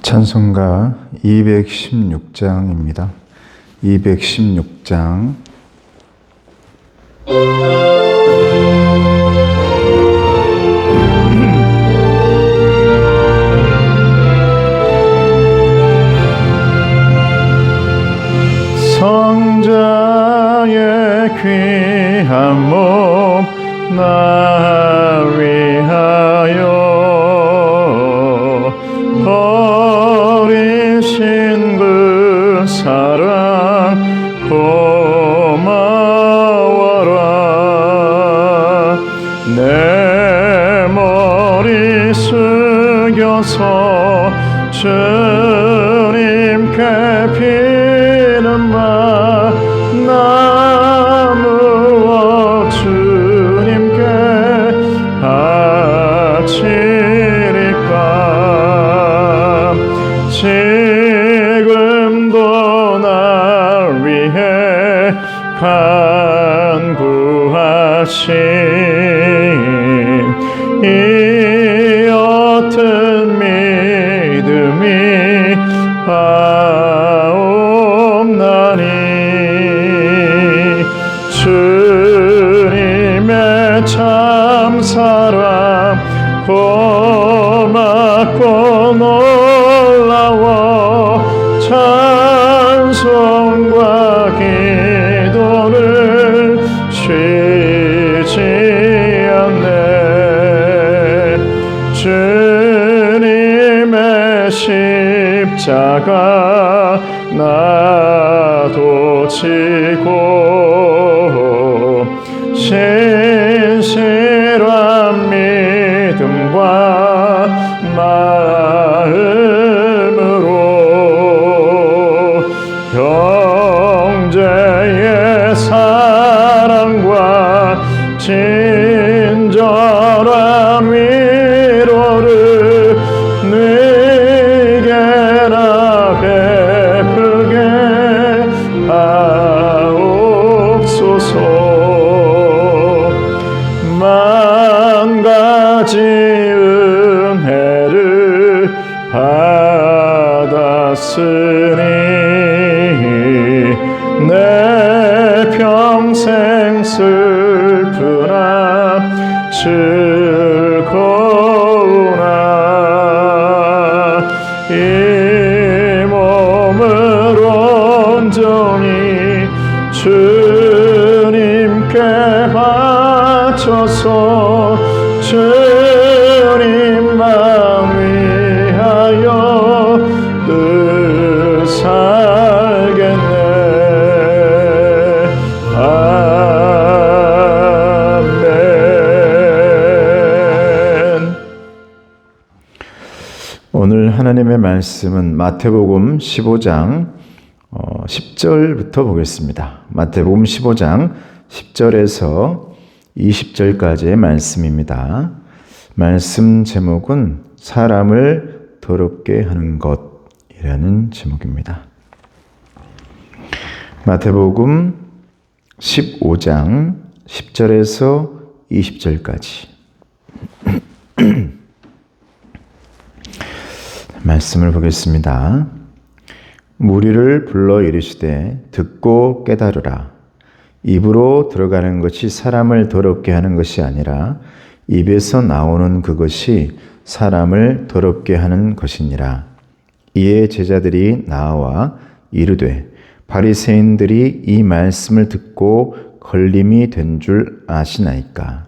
찬송가 216장입니다. 216장. 성자의 귀한 몸 나 위하여 버리신 그 사랑 고마워라. 내 머리 숙여서 주님께 피는마 나무어 주님께 바치리까. 지금도 날 위해 간구하신 이 어떤 믿음이 없나니. 주님의 참사랑 고맙고 놀라워 찬송과 기도를 쉬지 않네. 주님의 십자가 나도 지고 신실한 믿음과 마음으로 형제의 사랑과 친절한 위로를 네게나 베풀게 하옵소서. 만 가지 은혜를 받았으니 내 평생 슬프나 즐거우나 이 몸을 온전히 주님께 바쳐서 주님만 위하여 늘 살겠네. 아멘. 오늘 하나님의 말씀은 마태복음 15장 10절부터 보겠습니다. 마태복음 15장 10절에서 20절까지의 말씀입니다. 말씀 제목은 사람을 더럽게 하는 것이라는 제목입니다. 마태복음 15장 10절에서 20절까지 말씀을 보겠습니다. 무리를 불러 이르시되 듣고 깨달으라. 입으로 들어가는 것이 사람을 더럽게 하는 것이 아니라 입에서 나오는 그것이 사람을 더럽게 하는 것이니라. 이에 제자들이 나와 이르되 바리새인들이 이 말씀을 듣고 걸림이 된 줄 아시나이까.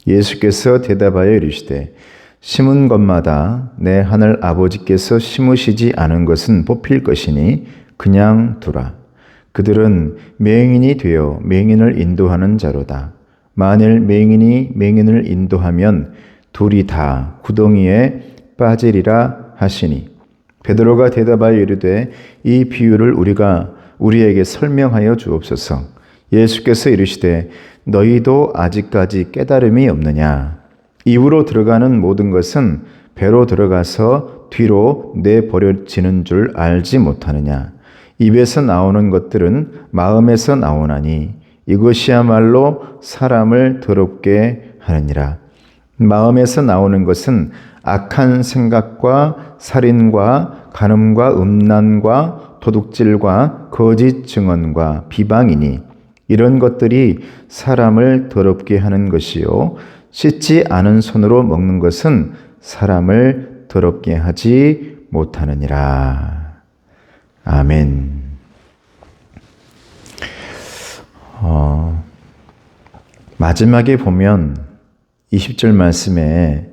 예수께서 대답하여 이르시되 심은 것마다 내 하늘 아버지께서 심으시지 않은 것은 뽑힐 것이니 그냥 두라. 그들은 맹인이 되어 맹인을 인도하는 자로다. 만일 맹인이 맹인을 인도하면 둘이 다 구덩이에 빠지리라 하시니. 베드로가 대답하여 이르되 이 비유를 우리에게 설명하여 주옵소서. 예수께서 이르시되 너희도 아직까지 깨달음이 없느냐. 입으로 들어가는 모든 것은 배로 들어가서 뒤로 내버려지는 줄 알지 못하느냐. 입에서 나오는 것들은 마음에서 나오나니 이것이야말로 사람을 더럽게 하느니라. 마음에서 나오는 것은 악한 생각과 살인과 간음과 음란과 도둑질과 거짓 증언과 비방이니 이런 것들이 사람을 더럽게 하는 것이요 씻지 않은 손으로 먹는 것은 사람을 더럽게 하지 못하느니라. 아멘. 마지막에 보면 20절 말씀에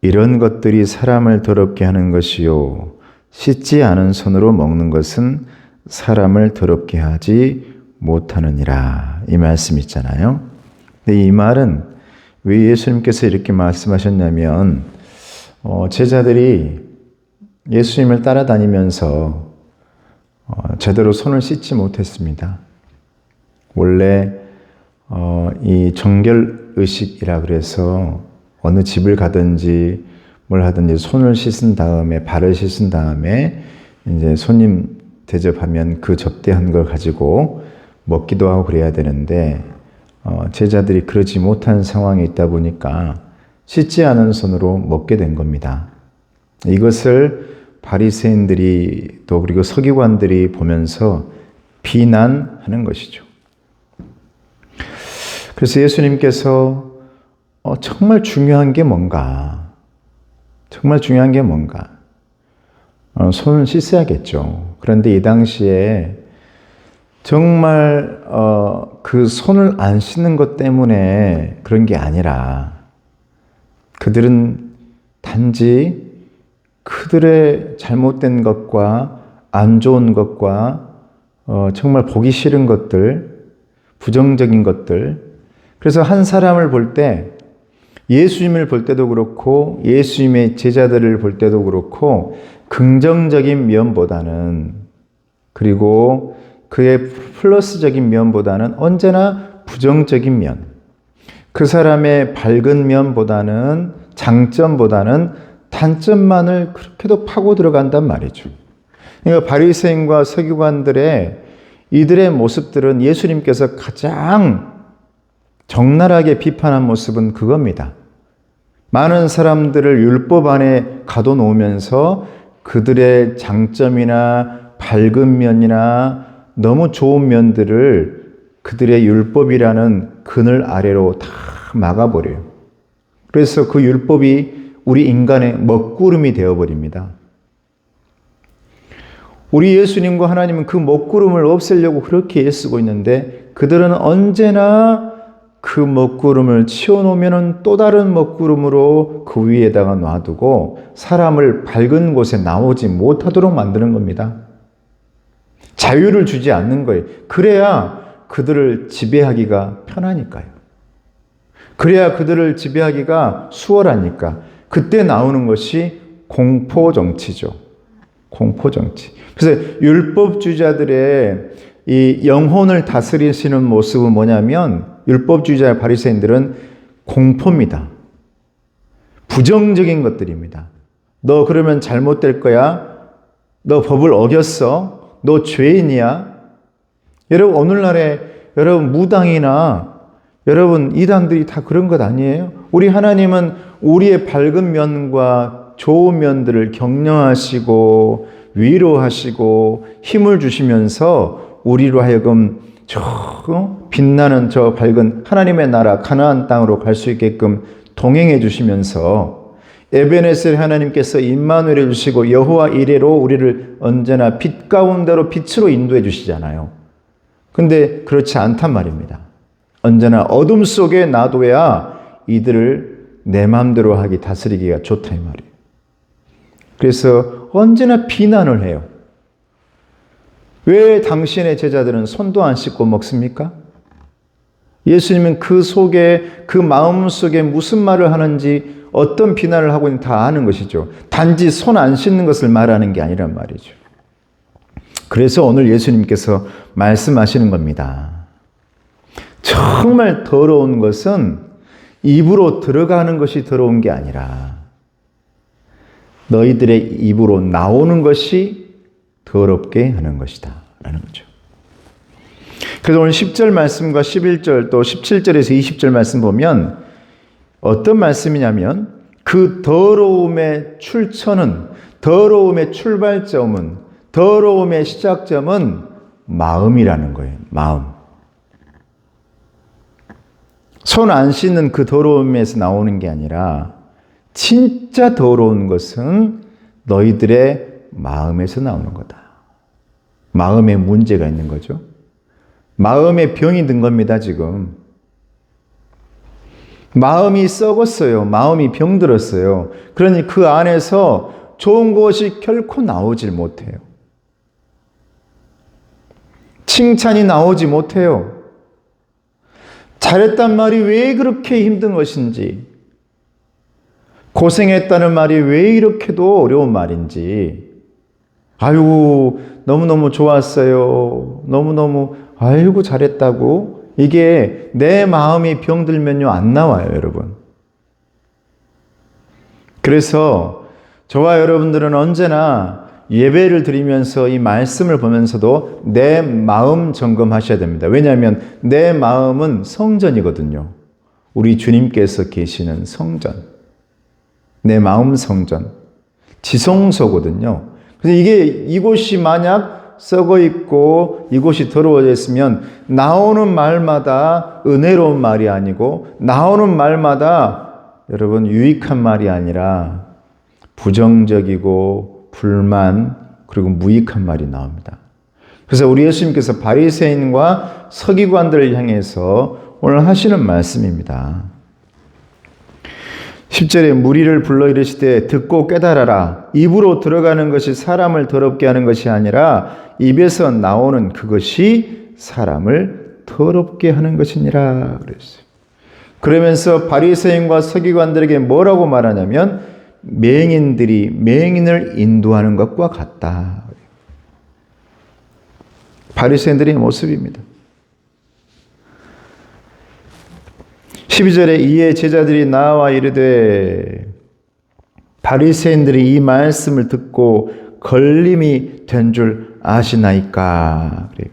이런 것들이 사람을 더럽게 하는 것이요 씻지 않은 손으로 먹는 것은 사람을 더럽게 하지 못하느니라 이 말씀 있잖아요. 근데 이 말은 왜 예수님께서 이렇게 말씀하셨냐면 제자들이 예수님을 따라다니면서 제대로 손을 씻지 못했습니다. 원래 이 정결의식이라 그래서 어느 집을 가든지 뭘 하든지 손을 씻은 다음에 발을 씻은 다음에 이제 손님 대접하면 그 접대한 걸 가지고 먹기도 하고 그래야 되는데 제자들이 그러지 못한 상황에 있다 보니까 씻지 않은 손으로 먹게 된 겁니다. 이것을 바리새인들이 또 그리고 서기관들이 보면서 비난하는 것이죠. 그래서 예수님께서 정말 중요한 게 뭔가? 정말 중요한 게 뭔가? 손을 씻어야겠죠. 그런데 이 당시에 정말 그 손을 안 씻는 것 때문에 그런 게 아니라 그들은 단지 그들의 잘못된 것과 안 좋은 것과 정말 보기 싫은 것들, 부정적인 것들. 그래서 한 사람을 볼 때 예수님을 볼 때도 그렇고 예수님의 제자들을 볼 때도 그렇고 긍정적인 면보다는 그리고 그의 플러스적인 면보다는 언제나 부정적인 면, 그 사람의 밝은 면보다는 장점보다는 단점만을 그렇게도 파고 들어간단 말이죠. 그러니까 바리새인과 서기관들의 이들의 모습들은 예수님께서 가장 적나라하게 비판한 모습은 그겁니다. 많은 사람들을 율법 안에 가둬놓으면서 그들의 장점이나 밝은 면이나 너무 좋은 면들을 그들의 율법이라는 그늘 아래로 다 막아버려요. 그래서 그 율법이 우리 인간의 먹구름이 되어버립니다. 우리 예수님과 하나님은 그 먹구름을 없애려고 그렇게 애쓰고 있는데 그들은 언제나 그 먹구름을 치워놓으면 또 다른 먹구름으로 그 위에다가 놔두고 사람을 밝은 곳에 나오지 못하도록 만드는 겁니다. 자유를 주지 않는 거예요. 그래야 그들을 지배하기가 편하니까요. 그래야 그들을 지배하기가 수월하니까. 그때 나오는 것이 공포정치죠. 공포정치. 그래서 율법주의자들의 이 영혼을 다스리시는 모습은 뭐냐면 율법주의자 바리새인들은 공포입니다. 부정적인 것들입니다. 너 그러면 잘못될 거야. 너 법을 어겼어. 너 죄인이야. 여러분 오늘날에 여러분 무당이나 여러분 이단들이 다 그런 것 아니에요? 우리 하나님은 우리의 밝은 면과 좋은 면들을 격려하시고 위로하시고 힘을 주시면서 우리로 하여금 저 빛나는 저 밝은 하나님의 나라 가나안 땅으로 갈 수 있게끔 동행해 주시면서 에베네셀 하나님께서 임마누엘을 주시고 여호와 이레로 우리를 언제나 빛 가운데로 빛으로 인도해 주시잖아요. 근데 그렇지 않단 말입니다. 언제나 어둠 속에 놔둬야 이들을 내 마음대로 하기 다스리기가 좋다 이 말이에요. 그래서 언제나 비난을 해요. 왜 당신의 제자들은 손도 안 씻고 먹습니까? 예수님은 그 속에 그 마음 속에 무슨 말을 하는지 어떤 비난을 하고 있는지 다 아는 것이죠. 단지 손 안 씻는 것을 말하는 게 아니란 말이죠. 그래서 오늘 예수님께서 말씀하시는 겁니다. 정말 더러운 것은 입으로 들어가는 것이 더러운 게 아니라 너희들의 입으로 나오는 것이 더럽게 하는 것이다 라는 거죠. 그래서 오늘 10절 말씀과 11절 또 17절에서 20절 말씀 보면 어떤 말씀이냐면 그 더러움의 출처는, 더러움의 출발점은, 더러움의 시작점은 마음이라는 거예요. 마음. 손 안 씻는 그 더러움에서 나오는 게 아니라 진짜 더러운 것은 너희들의 마음에서 나오는 거다. 마음에 문제가 있는 거죠. 마음에 병이 든 겁니다, 지금. 마음이 썩었어요. 마음이 병들었어요. 그러니 그 안에서 좋은 것이 결코 나오질 못해요. 칭찬이 나오지 못해요. 잘했단 말이 왜 그렇게 힘든 것인지, 고생했다는 말이 왜 이렇게도 어려운 말인지, 아이고 너무너무 좋았어요. 너무너무 아이고 잘했다고, 이게 내 마음이 병들면요 안 나와요, 여러분. 그래서 저와 여러분들은 언제나 예배를 드리면서 이 말씀을 보면서도 내 마음 점검하셔야 됩니다. 왜냐하면 내 마음은 성전이거든요. 우리 주님께서 계시는 성전. 내 마음 성전. 지성소거든요. 그래서 이곳이 만약 썩어 있고 이곳이 더러워져 있으면 나오는 말마다 은혜로운 말이 아니고 나오는 말마다 여러분 유익한 말이 아니라 부정적이고 불만 그리고 무익한 말이 나옵니다. 그래서 우리 예수님께서 바리새인과 서기관들을 향해서 오늘 하시는 말씀입니다. 10절에 무리를 불러 이르시되 듣고 깨달아라. 입으로 들어가는 것이 사람을 더럽게 하는 것이 아니라 입에서 나오는 그것이 사람을 더럽게 하는 것이니라 그랬어요. 그러면서 바리새인과 서기관들에게 뭐라고 말하냐면 맹인들이 맹인을 인도하는 것과 같다. 바리새인들의 모습입니다. 12절에 이에 제자들이 나와 이르되 바리새인들이 이 말씀을 듣고 걸림이 된 줄 아시나이까. 그래요.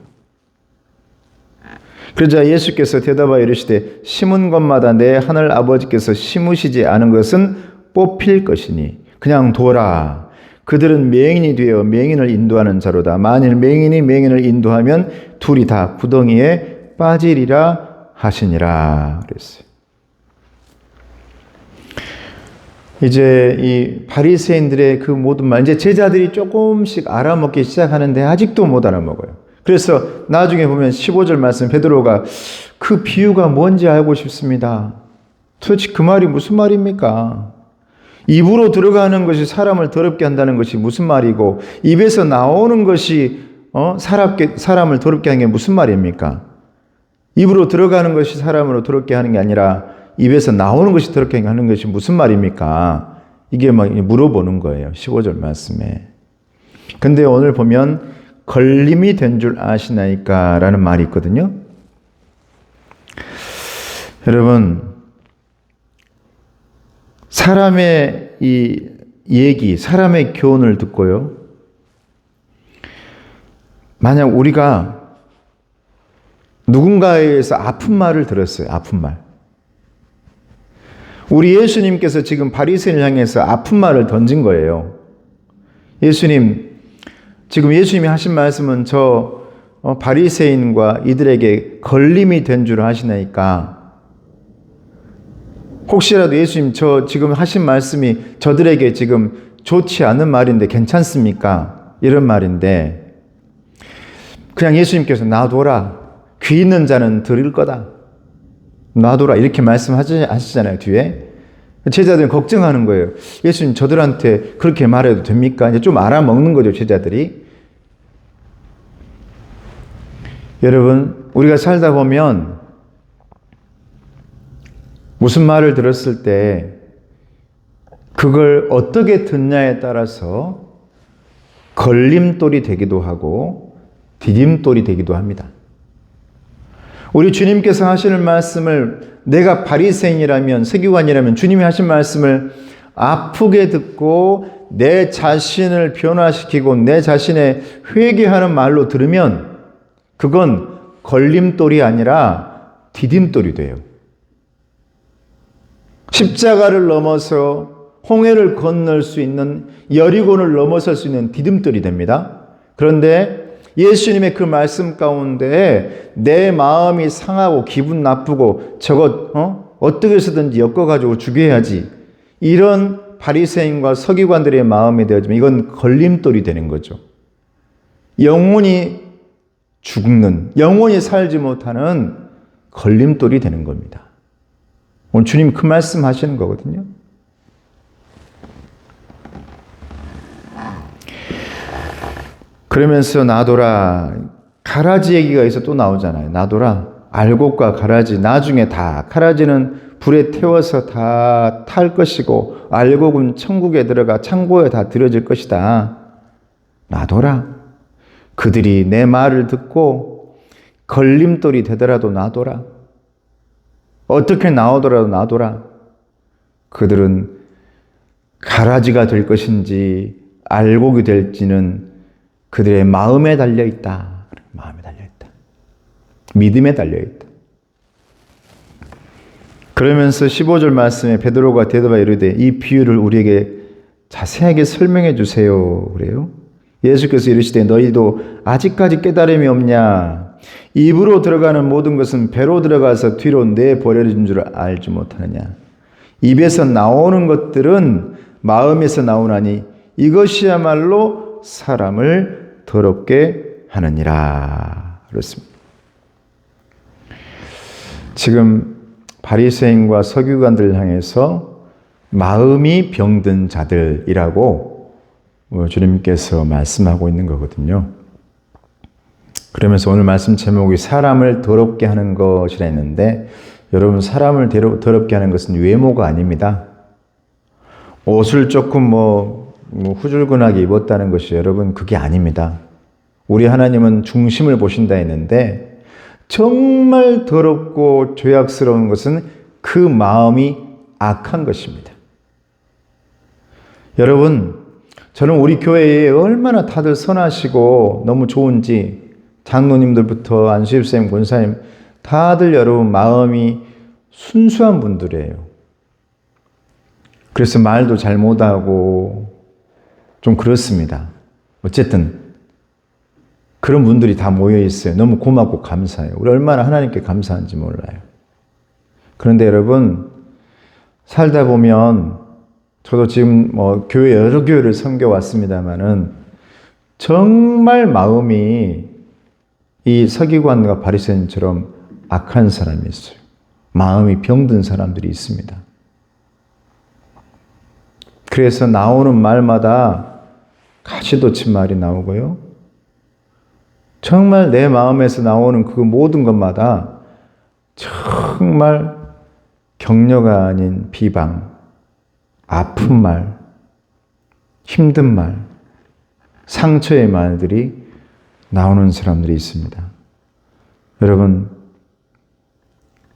그러자 예수께서 대답하여 이르시되 심은 것마다 내 하늘 아버지께서 심으시지 않은 것은 뽑힐 것이니 그냥 둬라. 그들은 맹인이 되어 맹인을 인도하는 자로다. 만일 맹인이 맹인을 인도하면 둘이 다 구덩이에 빠지리라 하시니라 그랬어요. 이제 이 바리새인들의 그 모든 말, 이제 제자들이 조금씩 알아먹기 시작하는데 아직도 못 알아먹어요. 그래서 나중에 보면 15절 말씀 베드로가 그 비유가 뭔지 알고 싶습니다. 도대체 그 말이 무슨 말입니까? 입으로 들어가는 것이 사람을 더럽게 한다는 것이 무슨 말이고 입에서 나오는 것이 사람을 더럽게 하는 게 무슨 말입니까? 입으로 들어가는 것이 사람으로 더럽게 하는 게 아니라 입에서 나오는 것이 더럽게 하는 것이 무슨 말입니까? 이게 막 물어보는 거예요. 15절 말씀에. 근데 오늘 보면 걸림이 된 줄 아시나이까 라는 말이 있거든요. 여러분, 사람의 이 얘기, 사람의 교훈을 듣고요. 만약 우리가 누군가에 의해서 아픈 말을 들었어요. 아픈 말. 우리 예수님께서 지금 바리새인을 향해서 아픈 말을 던진 거예요. 예수님, 지금 예수님이 하신 말씀은 저 바리새인과 이들에게 걸림이 된 줄 아시나이까? 혹시라도 예수님 저 지금 하신 말씀이 저들에게 지금 좋지 않은 말인데 괜찮습니까? 이런 말인데 그냥 예수님께서 놔둬라. 귀 있는 자는 들을 거다. 놔둬라. 이렇게 말씀하시잖아요. 뒤에. 제자들은 걱정하는 거예요. 예수님 저들한테 그렇게 말해도 됩니까? 이제 좀 알아먹는 거죠. 제자들이. 여러분, 우리가 살다 보면 무슨 말을 들었을 때 그걸 어떻게 듣냐에 따라서 걸림돌이 되기도 하고 디딤돌이 되기도 합니다. 우리 주님께서 하시는 말씀을 내가 바리새인이라면 서기관이라면 주님이 하신 말씀을 아프게 듣고 내 자신을 변화시키고 내 자신의 회개하는 말로 들으면 그건 걸림돌이 아니라 디딤돌이 돼요. 십자가를 넘어서 홍해를 건널 수 있는, 여리고를 넘어설 수 있는 디딤돌이 됩니다. 그런데 예수님의 그 말씀 가운데 내 마음이 상하고 기분 나쁘고 저것 어떻게 해서든지 엮어가지고 죽여야지, 이런 바리새인과 서기관들의 마음이 되어지면 이건 걸림돌이 되는 거죠. 영원히 죽는, 영원히 살지 못하는 걸림돌이 되는 겁니다. 오늘 주님 그 말씀 하시는 거거든요. 그러면서 나더라, 가라지 얘기가 여기서 또 나오잖아요. 나더라, 알곡과 가라지, 나중에 다 가라지는 불에 태워서 다 탈 것이고 알곡은 천국에 들어가 창고에 다 들여질 것이다. 나더라, 그들이 내 말을 듣고 걸림돌이 되더라도 나더라, 어떻게 나오더라도 나더라. 그들은 가라지가 될 것인지 알곡이 될지는 그들의 마음에 달려있다. 마음에 달려있다. 믿음에 달려있다. 그러면서 15절 말씀에 베드로가 대답하여 이르되 이 비유를 우리에게 자세하게 설명해 주세요. 그래요. 예수께서 이르시되 너희도 아직까지 깨달음이 없냐? 입으로 들어가는 모든 것은 배로 들어가서 뒤로 내버려진 줄 알지 못하느냐? 입에서 나오는 것들은 마음에서 나오나니 이것이야말로 사람을 더럽게 하느니라. 그렇습니다. 지금 바리새인과 서기관들을 향해서 마음이 병든 자들이라고 주님께서 말씀하고 있는 거거든요. 그러면서 오늘 말씀 제목이 사람을 더럽게 하는 것이라 했는데, 여러분, 사람을 더럽게 하는 것은 외모가 아닙니다. 옷을 조금 후줄근하게 입었다는 것이 여러분 그게 아닙니다. 우리 하나님은 중심을 보신다 했는데, 정말 더럽고 죄악스러운 것은 그 마음이 악한 것입니다. 여러분, 저는 우리 교회에 얼마나 다들 선하시고 너무 좋은지, 장로님들부터 안수집사님, 권사님 다들 여러분 마음이 순수한 분들이에요. 그래서 말도 잘 못하고 좀 그렇습니다. 어쨌든 그런 분들이 다 모여 있어요. 너무 고맙고 감사해요. 우리 얼마나 하나님께 감사한지 몰라요. 그런데 여러분, 살다 보면 저도 지금 교회 여러 교회를 섬겨왔습니다만은 정말 마음이 이 서기관과 바리새인처럼 악한 사람이 있어요. 마음이 병든 사람들이 있습니다. 그래서 나오는 말마다 가시돋친 말이 나오고요. 정말 내 마음에서 나오는 그 모든 것마다 정말 격려가 아닌 비방, 아픈 말, 힘든 말, 상처의 말들이 나오는 사람들이 있습니다. 여러분,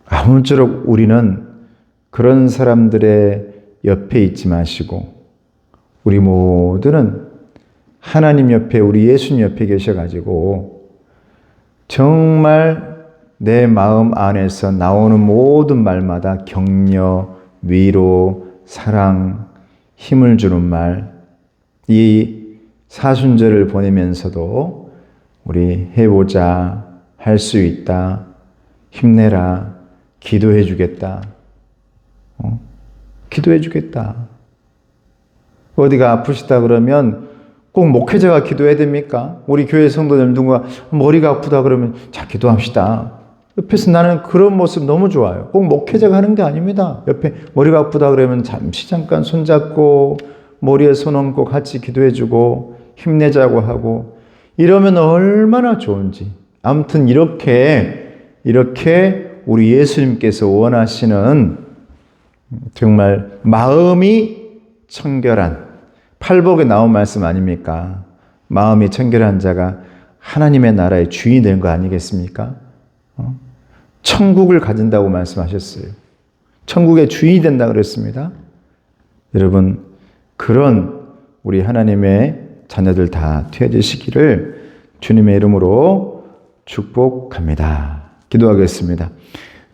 아무쪼록 우리는 그런 사람들의 옆에 있지 마시고 우리 모두는 하나님 옆에, 우리 예수님 옆에 계셔가지고 정말 내 마음 안에서 나오는 모든 말마다 격려, 위로, 사랑, 힘을 주는 말, 이 사순절을 보내면서도 우리 해보자, 할 수 있다, 힘내라, 기도해 주겠다, 기도해 주겠다. 어디가 아프시다 그러면 꼭 목회자가 기도해야 됩니까? 우리 교회 성도들 누군가 머리가 아프다 그러면 자, 기도합시다. 옆에서 나는 그런 모습 너무 좋아요. 꼭 목회자가 하는 게 아닙니다. 옆에 머리가 아프다 그러면 잠깐 손잡고 머리에 손 얹고 같이 기도해주고 힘내자고 하고 이러면 얼마나 좋은지. 아무튼 이렇게 우리 예수님께서 원하시는 정말 마음이 청결한, 팔복에 나온 말씀 아닙니까? 마음이 청결한 자가 하나님의 나라의 주인이 되는 거 아니겠습니까? 천국을 가진다고 말씀하셨어요. 천국의 주인이 된다 그랬습니다. 여러분 그런 우리 하나님의 자녀들 다 되어지시기를 주님의 이름으로 축복합니다. 기도하겠습니다.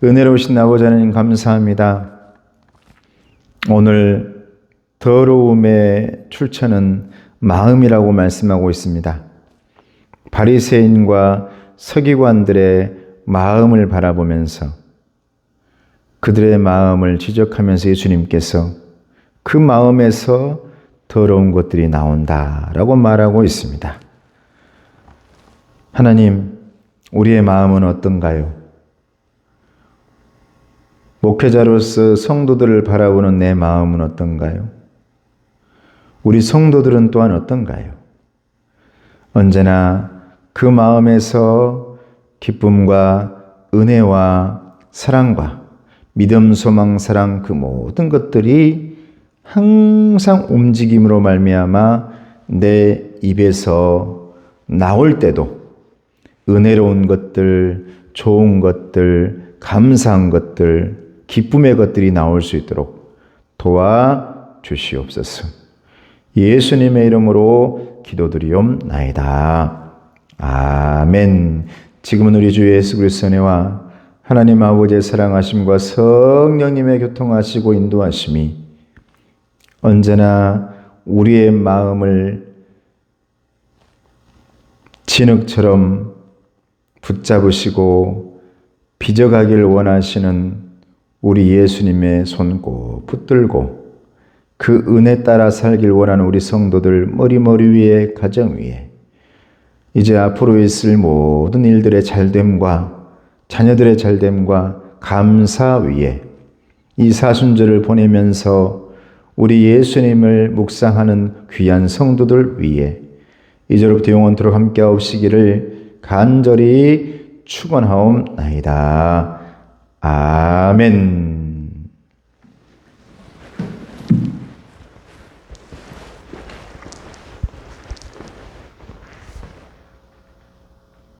은혜로우신 아버지 하나님 감사합니다. 오늘 더러움의 출처는 마음이라고 말씀하고 있습니다. 바리새인과 서기관들의 마음을 바라보면서 그들의 마음을 지적하면서 예수님께서 그 마음에서 더러운 것들이 나온다라고 말하고 있습니다. 하나님, 우리의 마음은 어떤가요? 목회자로서 성도들을 바라보는 내 마음은 어떤가요? 우리 성도들은 또한 어떤가요? 언제나 그 마음에서 기쁨과 은혜와 사랑과 믿음, 소망, 사랑 그 모든 것들이 항상 움직임으로 말미암아 내 입에서 나올 때도 은혜로운 것들, 좋은 것들, 감사한 것들, 기쁨의 것들이 나올 수 있도록 도와주시옵소서. 예수님의 이름으로 기도드리옵나이다. 아멘. 지금은 우리 주 예수 그리스도의 은혜와 하나님 아버지의 사랑하심과 성령님의 교통하시고 인도하심이 언제나 우리의 마음을 진흙처럼 붙잡으시고 빚어가길 원하시는 우리 예수님의 손 꼭 붙들고 그 은혜 따라 살길 원하는 우리 성도들 머리 위에 가정 위에 이제 앞으로 있을 모든 일들의 잘됨과 자녀들의 잘됨과 감사 위에 이 사순절을 보내면서 우리 예수님을 묵상하는 귀한 성도들 위에 이제로부터 영원토록 함께하옵시기를 간절히 축원하옵나이다. 아멘.